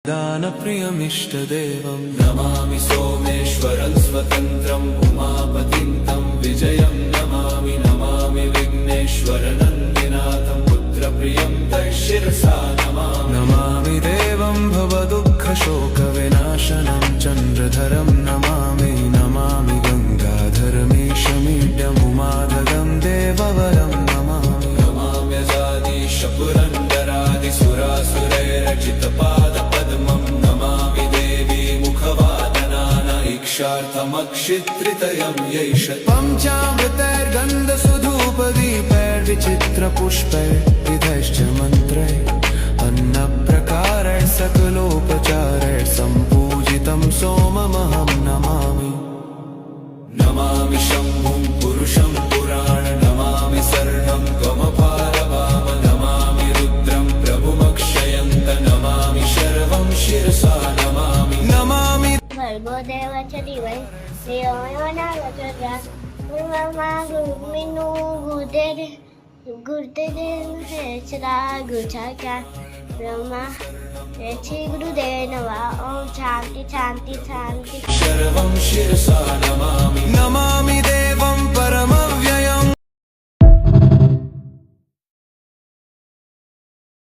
दानप्रियमिष्टदेवं नमामि सोमेश्वरं स्वतन्त्रम् उमापतिं तं विजयं नमामि नमामि विघ्नेश्वरनन्दिनाथं पुत्रप्रियं तैशिरसा नमामि नमामि देवं भवदुःखशोकविनाशनं चन्द्रधरं नमामि नमामि गङ्गाधरमीशमीड्यमुमाधगं देववरं नमामि नमाम्यजादिशपुरन्दरादिसुरासुरैरचितपादपद्मं नमामि देवी मुखवादनानैक्षार्थमक्षित्रितयं यैष पञ्चामृतैर्गन्धसुधूपदीपैर्विचित्रपुष्पैर्विधैश्च मन्त्रैः अन्नप्रकारैः सकलोपचारैः सम्पूजितं सोममहं नमामि नमामि शम्भुं पुरुषं पुराण नमामि शरणं त्वमपारवाम नमामि रुद्रं प्रभुमक्षयन्त नमामि शर्वं शिरसा नमामि नमामि भर्गो देवस्य धीमहि धियो यो न प्रचोदयात् गुरुदेवहेच्छदा गुरुचार्या ब्रह्मा श्री गुरुदेव नमः। ओम शांति शांति शांति। शर्वं शिरसा नमामि।